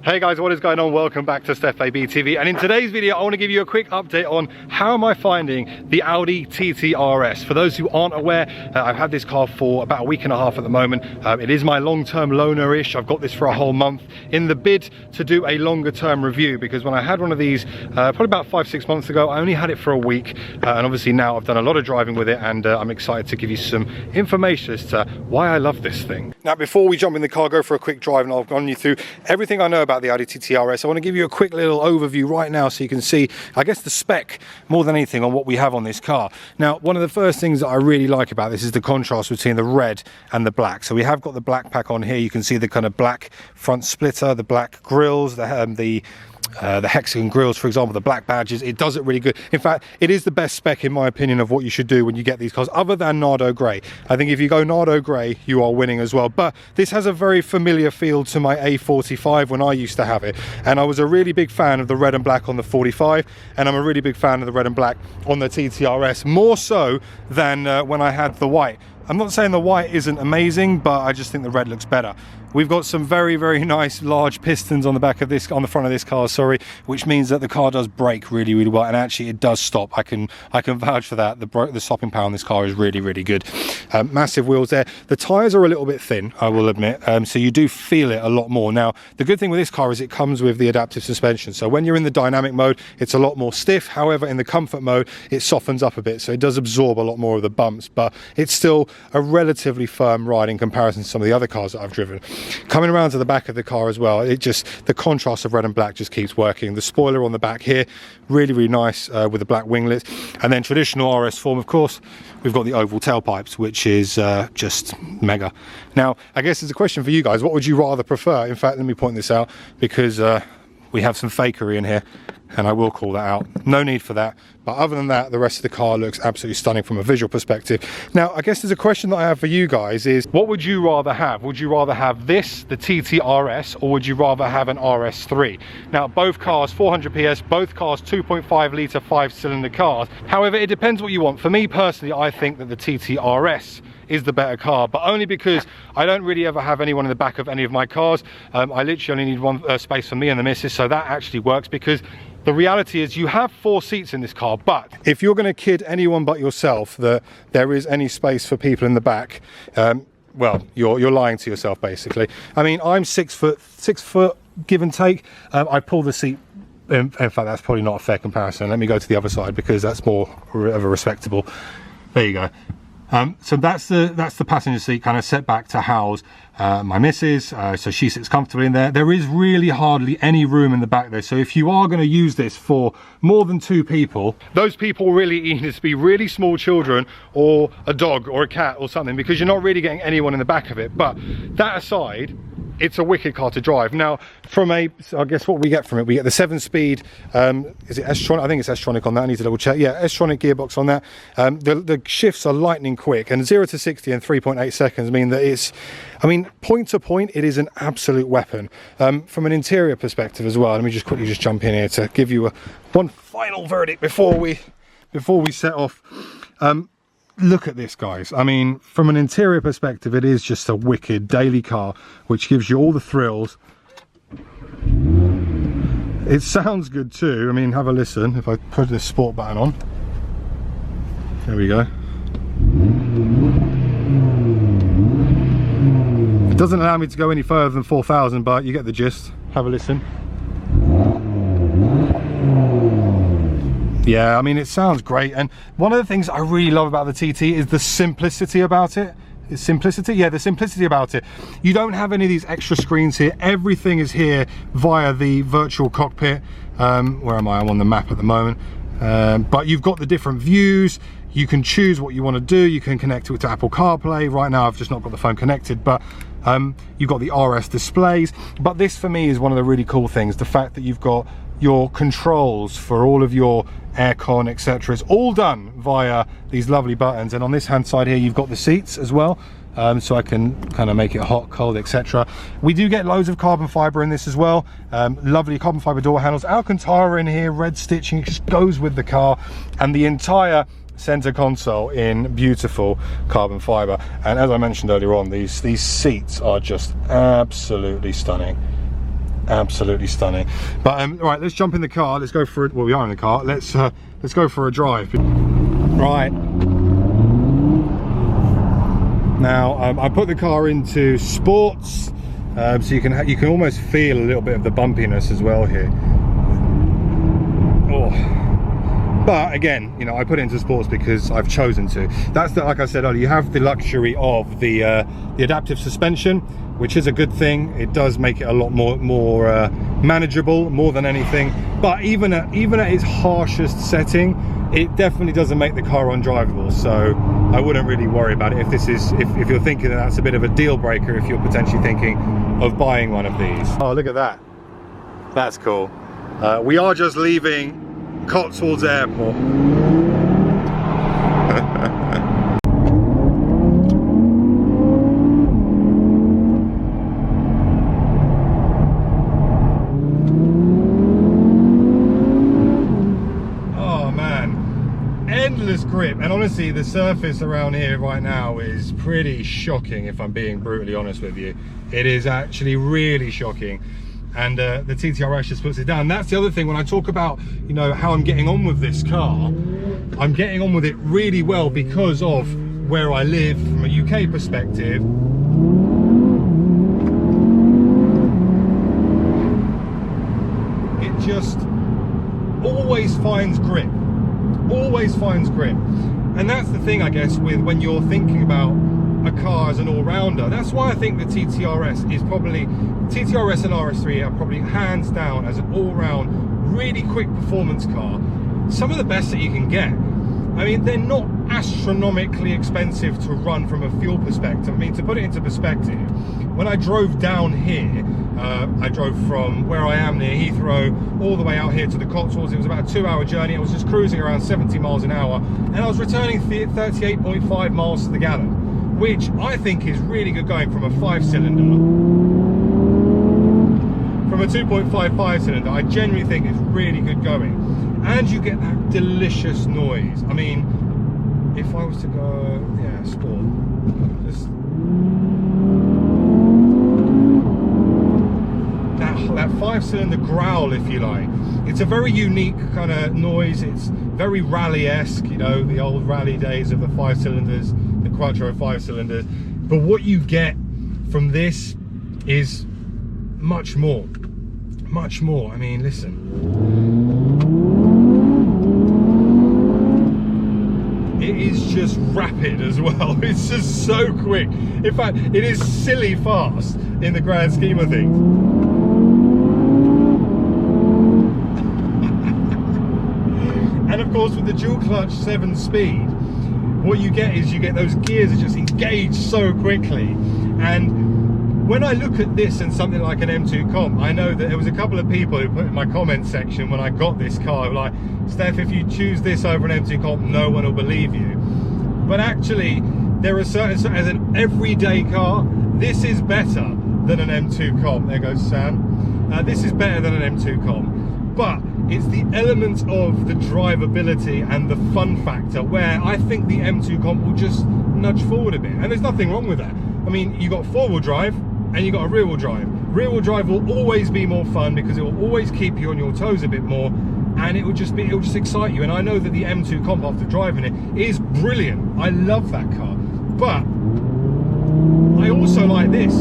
Hey guys, what is going on? Welcome back to Stef ABtv, and in today's video I want to give you a quick update on how am I finding the Audi TTRS. For those who aren't aware, I've had this car for about a week and a half at the moment. It is my long-term loaner-ish. I've got this for a whole month in the bid to do a longer-term review, because when I had one of these probably about 5-6 months ago, I only had it for a week, and obviously now I've done a lot of driving with it, and I'm excited to give you some information as to why I love this thing. Now before we jump in the car, go for a quick drive, and I'll run you through everything I know about the Audi TTRS. I want to give you a quick little overview right now so you can see, I guess, the spec more than anything on what we have on this car. Now, one of the first things that I really like about this is the contrast between the red and the black. So we have got the black pack on here. You can see the kind of black front splitter, the black grills, the hexagon grills, for example, the black badges. It does it really good. In fact, it is the best spec, in my opinion, of what you should do when you get these cars, other than Nardo Grey. I think if you go Nardo Grey, you are winning as well. But this has a very familiar feel to my A45 when I used to have it, and I was a really big fan of the red and black on the 45, and I'm a really big fan of the red and black on the TTRS, more so than when I had the white. I'm not saying the white isn't amazing, but I just think the red looks better. We've got some very, very nice large pistons on the back of this, on the front of this car, sorry, which means that the car does brake really, really well, and actually it does stop. I can vouch for that. The stopping power on this car is really, really good. Massive wheels there. The tyres are a little bit thin, I will admit, so you do feel it a lot more. Now, the good thing with this car is it comes with the adaptive suspension, so when you're in the dynamic mode, it's a lot more stiff. However, in the comfort mode, it softens up a bit, so it does absorb a lot more of the bumps, but it's still a relatively firm ride in comparison to some of the other cars that I've driven. Coming around to the back of the car as well, the contrast of red and black just keeps working. The spoiler on the back here, really, really nice with the black winglets. And then traditional RS form, of course, we've got the oval tailpipes, which is just mega. Now, I guess there's a question for you guys. What would you rather prefer? In fact, let me point this out, because we have some fakery in here, and I will call that out. No need for that. But other than that, the rest of the car looks absolutely stunning from a visual perspective. Now, I guess there's a question that I have for you guys is, what would you rather have? Would you rather have this, the TTRS, or would you rather have an RS3? Now, both cars, 400 PS, both cars 2.5 litre 5-cylinder cars. However, it depends what you want. For me personally, I think that the TTRS is the better car, but only because I don't really ever have anyone in the back of any of my cars. I literally only need one space for me and the missus, so that actually works, because the reality is you have 4 seats in this car, but if you're going to kid anyone but yourself that there is any space for people in the back, well, you're lying to yourself, basically. I mean, I'm 6 foot, give and take. I pull the seat. In fact, that's probably not a fair comparison. Let me go to the other side, because that's more of a respectable. There you go. So that's the passenger seat, kind of set back to house my missus, so she sits comfortably in there. There is really hardly any room in the back there, so if you are going to use this for more than 2 people, those people really need to be really small children or a dog or a cat or something, because you're not really getting anyone in the back of it. But that aside, it's a wicked car to drive. Now, from I guess what we get from it, we get the 7-speed, is it S-tronic? I think it's S-tronic on that. I need to double check. Yeah, S-tronic gearbox on that. The shifts are lightning quick, and 0 to 60 in 3.8 seconds mean that it's, I mean, point to point, it is an absolute weapon. From an interior perspective as well, let me just quickly jump in here to give you one final verdict before we set off. Look at this, guys. I mean, from an interior perspective, it is just a wicked daily car, which gives you all the thrills. It sounds good too. I mean, have a listen. If I put this sport button on, there we go. It doesn't allow me to go any further than 4,000, but you get the gist. Have a listen. Yeah, I mean, it sounds great, and one of the things I really love about the TT is the simplicity about it. Simplicity? Yeah, the simplicity about it. You don't have any of these extra screens here. Everything is here via the virtual cockpit. Where am I? I'm on the map at the moment. But you've got the different views. You can choose what you want to do. You can connect it to Apple CarPlay. Right now, I've just not got the phone connected, but you've got the RS displays. But this, for me, is one of the really cool things. The fact that you've got your controls for all of your aircon, etc. It's all done via these lovely buttons, and on this hand side here you've got the seats as well, so I can kind of make it hot, cold, etc. We do get loads of carbon fiber in this as well. Lovely carbon fiber door handles, Alcantara in here, red stitching, it just goes with the car, and the entire center console in beautiful carbon fiber. And as I mentioned earlier on, these seats are just absolutely stunning. Absolutely stunning. But right, let's jump in the car. Let's go for it. Well, we are in the car. Let's go for a drive. Right. Now I put the car into sports, so you can almost feel a little bit of the bumpiness as well here. Oh. But again, you know, I put it into sports because I've chosen to. That's like I said earlier, you have the luxury of the adaptive suspension, which is a good thing. It does make it a lot more manageable, more than anything. But even at its harshest setting, it definitely doesn't make the car undrivable. So I wouldn't really worry about it if you're thinking that that's a bit of a deal breaker if you're potentially thinking of buying one of these. Oh, look at that. That's cool. We are just leaving Cotswolds Airport. Oh man, endless grip. And honestly, the surface around here right now is pretty shocking, if I'm being brutally honest with you. It is actually really shocking. And the TTRS just puts it down. That's the other thing when I talk about, you know, how I'm getting on with this car. I'm getting on with it really well because of where I live from a UK perspective. It just always finds grip. Always finds grip. And that's the thing, I guess, with when you're thinking about a car as an all-rounder. That's why I think the TTRS is probably, TTRS and RS3 are probably hands down as an all-round, really quick performance car, some of the best that you can get. I mean, they're not astronomically expensive to run from a fuel perspective. I mean, to put it into perspective, when I drove down here, I drove from where I am near Heathrow all the way out here to the Cotswolds. It was about a 2-hour journey. I was just cruising around 70 miles an hour, and I was returning 38.5 miles to the gallon, which I think is really good going from a 5-cylinder. From a 2.5 5-cylinder, I genuinely think it's really good going. And you get that delicious noise. I mean, if I was to go, yeah, sport, just that 5-cylinder growl, if you like. It's a very unique kind of noise. It's very rally-esque, you know, the old rally days of the 5-cylinders, the Quattro 5-cylinders. But what you get from this is much more. Much more. I mean, listen. It is just rapid as well. It's just so quick. In fact, it is silly fast in the grand scheme of things. And of course, with the dual clutch 7-speed, what you get is you get those gears that just engage so quickly. And when I look at this and something like an M2 Comp, I know that there was a couple of people who put in my comment section when I got this car, like, Steph, if you choose this over an M2 Comp, no one will believe you. But actually, there are certain, as an everyday car, this is better than an M2 Comp. There goes Sam. This is better than an M2 Comp. But it's the element of the drivability and the fun factor where I think the M2 Comp will just nudge forward a bit. And there's nothing wrong with that. I mean, you got 4-wheel drive and you got a rear-wheel drive. Rear-wheel drive will always be more fun because it will always keep you on your toes a bit more, and it will just excite you. And I know that the M2 Comp, after driving it, is brilliant. I love that car. But I also like this.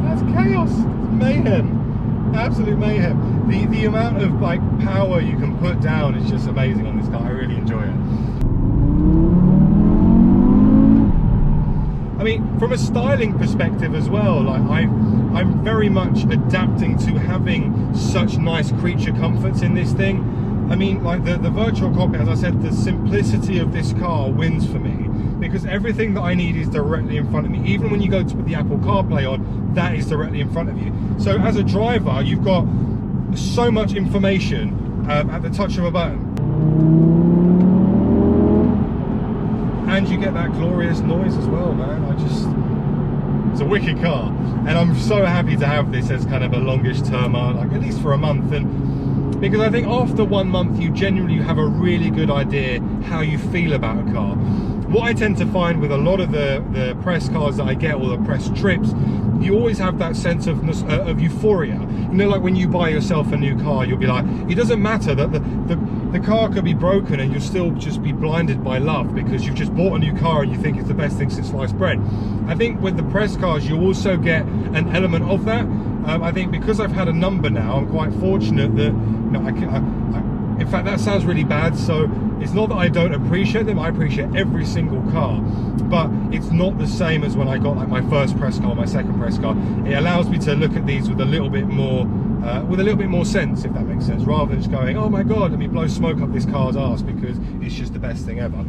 That's chaos. It's mayhem. Absolute mayhem. The amount of like power you can put down is just amazing on this car. I really enjoy it. I mean, from a styling perspective as well, like I'm very much adapting to having such nice creature comforts in this thing. I mean, like the virtual cockpit, as I said, the simplicity of this car wins for me because everything that I need is directly in front of me. Even when you go to put the Apple CarPlay on, that is directly in front of you. So as a driver, you've got so much information at the touch of a button. And you get that glorious noise as well, man. It's a wicked car. And I'm so happy to have this as kind of a longish term, like at least for a month. And because I think after 1 month, you genuinely have a really good idea how you feel about a car. what I tend to find with a lot of the press cars that I get, or the press trips, you always have that sense of euphoria. You know, like when you buy yourself a new car, you'll be like, it doesn't matter that the car could be broken and you'll still just be blinded by love because you've just bought a new car and you think it's the best thing since sliced bread. I think with the press cars, you also get an element of that. I think because I've had a number now, I'm quite fortunate that, you know, in fact, that sounds really bad. So it's not that I don't appreciate them. I appreciate every single car, but it's not the same as when I got like my first press car, my second press car. It allows me to look at these with a little bit more sense, if that makes sense, rather than just going, oh my God, let me blow smoke up this car's ass because it's just the best thing ever.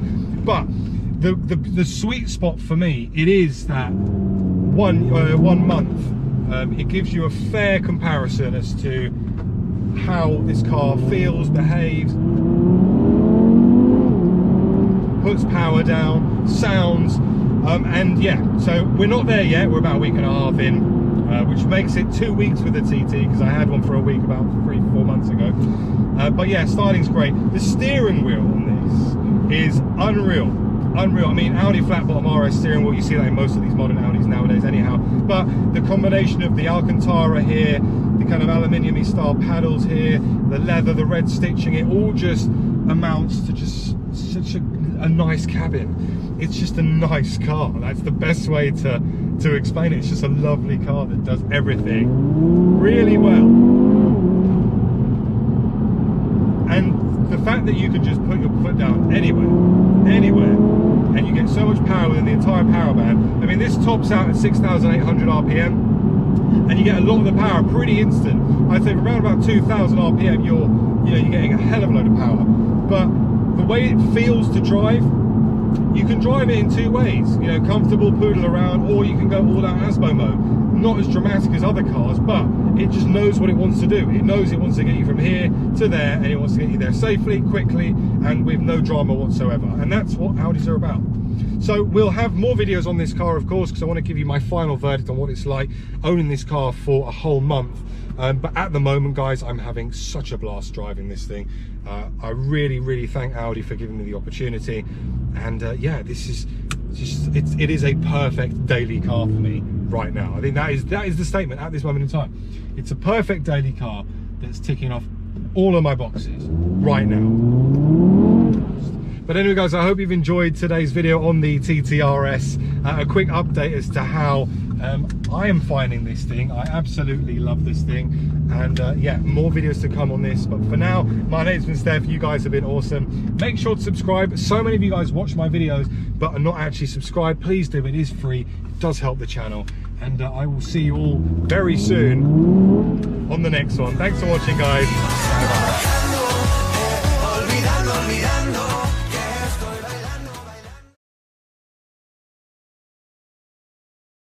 But the sweet spot for me, it is that one month. It gives you a fair comparison as to how this car feels, behaves, puts power down, sounds, and yeah, so we're not there yet. We're about a week and a half in, which makes it 2 weeks with the TT, because I had one for a week about 3-4 months ago. But yeah, starting's great. The steering wheel on this is unreal. I mean, Audi flat bottom RS steering wheel, you see that in most of these modern Audis nowadays anyhow, but the combination of the Alcantara here, the kind of aluminium-y style paddles here, the leather, the red stitching, it all just amounts to just such a nice cabin. It's just a nice car. That's the best way to explain it. It's just a lovely car that does everything really well. And the fact that you can just put your foot down anywhere, and you get so much power within the entire power band. I mean, this tops out at 6,800 RPM, and you get a lot of the power pretty instant. I'd say around about 2,000 RPM, you're getting a hell of a load of power. But the way it feels to drive, you can drive it in two ways. You know, comfortable, poodle around, or you can go all out Asbo mode. Not as dramatic as other cars, but it just knows what it wants to do. It knows it wants to get you from here to there, and it wants to get you there safely, quickly, and with no drama whatsoever. And that's what Audis are about. So we'll have more videos on this car, of course, because I want to give you my final verdict on what it's like owning this car for a whole month. But at the moment, guys, I'm having such a blast driving this thing. I really thank Audi for giving me the opportunity. And yeah, this is just, it is a perfect daily car for me right now. I think that is the statement at this moment in time. It's a perfect daily car that's ticking off all of my boxes right now. But anyway, guys, I hope you've enjoyed today's video on the TTRS. A quick update as to how I am finding this thing. I absolutely love this thing, and yeah, more videos to come on this. But for now, my name's been Stef. You guys have been awesome. Make sure to subscribe. So many of you guys watch my videos but are not actually subscribed. Please do. It is free. It does help the channel, and I will see you all very soon on the next one. Thanks for watching, guys. Bye-bye.